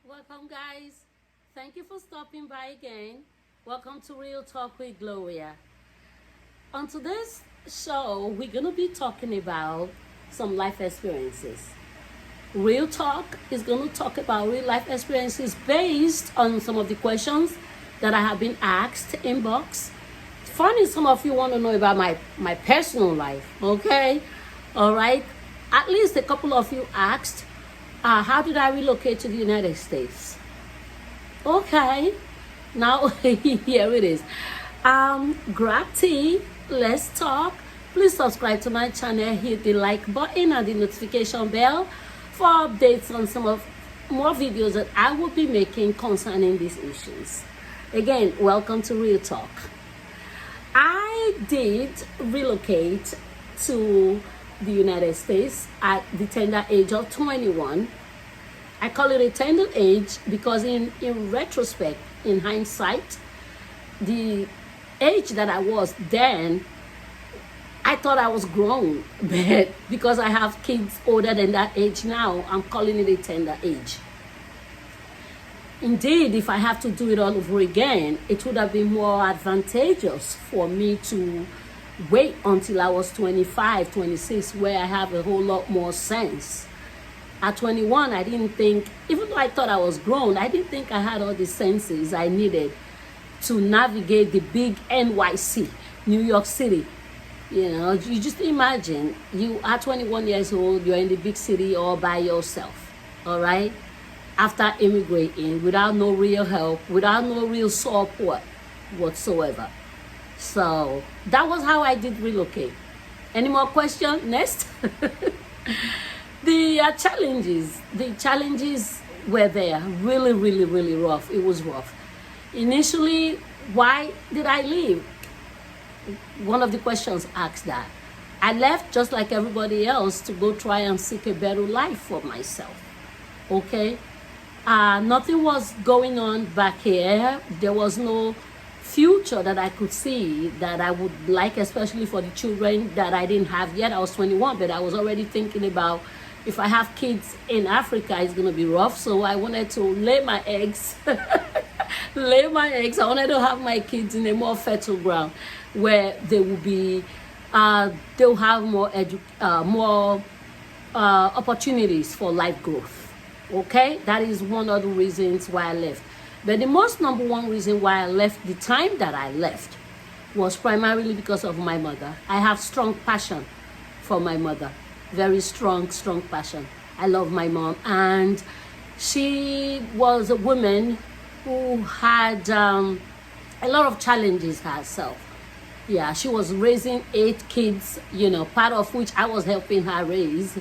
Welcome, guys. Thank you for stopping by again. Welcome to Real Talk with Gloria. On today's show, we're going to be talking about some life experiences. Real Talk is going to talk about real life experiences based on some of the questions that I have been asked inbox. Funny, some of you want to know about my personal life, okay? All right. At least a couple of you asked, how did I relocate to the United States? Okay, now here it is. Grab tea, let's talk. Please subscribe to my channel, hit the like button and the notification bell for updates on some of more videos that I will be making concerning these issues. Again, welcome to Real Talk. I did relocate to the United States at the tender age of 21. I call it a tender age because in retrospect, in hindsight, the age that I was then, I thought I was grown, but because I have kids older than that age now, I'm calling it a tender age. Indeed, if I have to do it all over again, it would have been more advantageous for me to wait until I was 25, 26, where I have a whole lot more sense. At 21, I didn't think, even though I thought I was grown, I didn't think I had all the senses I needed to navigate the big NYC, New York City. You know, you just imagine, you are 21 years old, you're in the big city all by yourself, all right? After immigrating, without no real help, without no real support whatsoever. So that was how I did relocate. Any more questions? Next. The challenges were there. Really, really, really rough. It was rough. Initially, why did I leave? One of the questions asked that. I left just like everybody else to go try and seek a better life for myself. Okay? Nothing was going on back here. There was no future that I could see that I would like, especially for the children that I didn't have yet. I was 21, but I was already thinking about if I have kids in Africa, it's going to be rough. So I wanted to lay my eggs. I wanted to have my kids in a more fertile ground where they will be, they'll have more opportunities for life growth. Okay, that is one of the reasons why I left. But the most number one reason why I left the time that I left was primarily because of my mother. I have strong passion for my mother. Very strong passion. I love my mom. And she was a woman who had a lot of challenges herself. Yeah, she was raising 8 kids, you know, part of which I was helping her raise.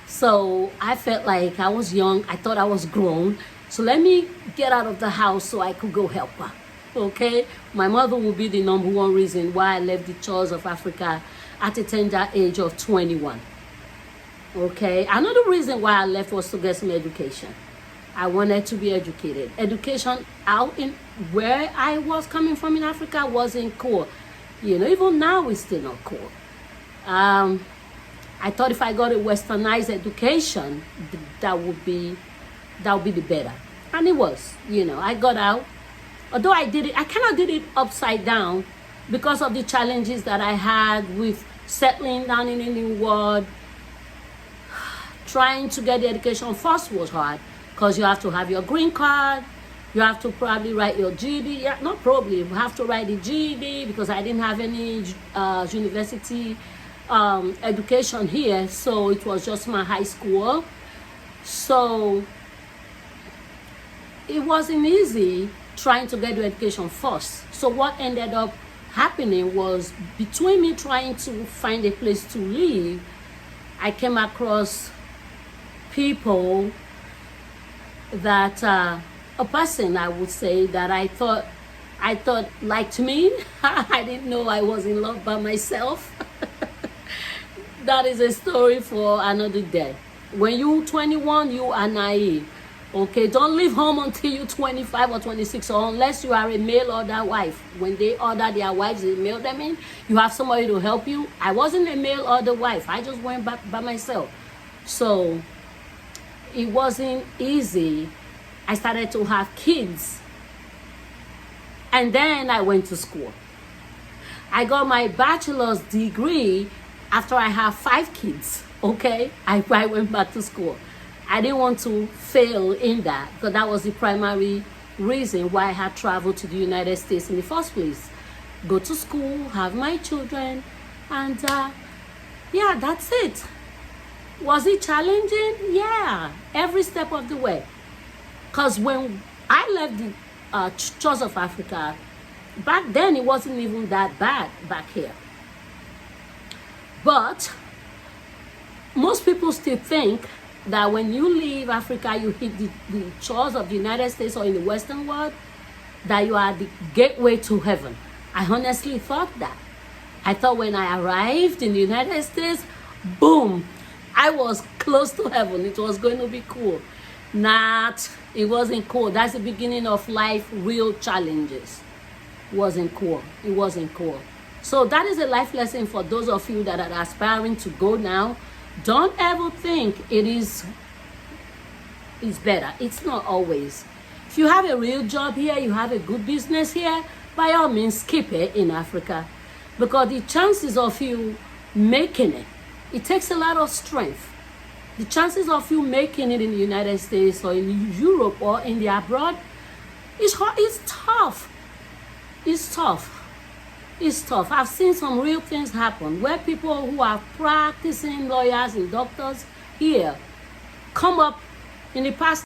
So I felt like I was young. I thought I was grown. So let me get out of the house so I could go help her. Okay? My mother will be the number one reason why I left the shores of Africa at a tender age of 21. Okay? Another reason why I left was to get some education. I wanted to be educated. Education out in where I was coming from in Africa wasn't cool. You know, even now it's still not cool. I thought if I got a westernized education, that would be the better. And it was, you know, I got out. Although I kind of did it upside down because of the challenges that I had with settling down in a new world. Trying to get the education first was hard because you have to have your green card. You have to probably write your GED. Yeah, not probably, you have to write the GED because I didn't have any university education here. So it was just my high school. So it wasn't easy trying to get the education first. So what ended up happening was between me trying to find a place to live, I came across people that a person I would say that I thought liked me. I didn't know I was in love by myself. That is a story for another day. When you're 21, you are naive. Okay, don't leave home until you're 25 or 26, or unless you are a mail order wife. When they order their wives, they mail them in. You have somebody to help you. I wasn't a mail order wife. I just went back by myself. So it wasn't easy I started to have kids. And then I went to school. I got my bachelor's degree after I had 5 kids, okay? I went back to school. I didn't want to fail in that because that was the primary reason why I had traveled to the United States in the first place. Go to school, have my children, and yeah, that's it. Was it challenging? Yeah, every step of the way. Because when I left the Church of Africa, back then it wasn't even that bad back here. But most people still think that when you leave Africa, you hit the shores of the United States or in the Western world, that you are the gateway to heaven. I honestly thought that. I thought when I arrived in the United States, boom, I was close to heaven. It was going to be cool. It wasn't cool. That's the beginning of life, real challenges. It wasn't cool. It wasn't cool. So that is a life lesson for those of you that are aspiring to go now. Don't ever think it's better. It's not always. If you have a real job here, you have a good business here, by all means, keep it in Africa. Because the chances of you making it takes a lot of strength. The chances of you making it in the United States or in Europe or in the abroad is hard. It's tough. It's tough. It's tough. I've seen some real things happen where people who are practicing lawyers and doctors here come up in the past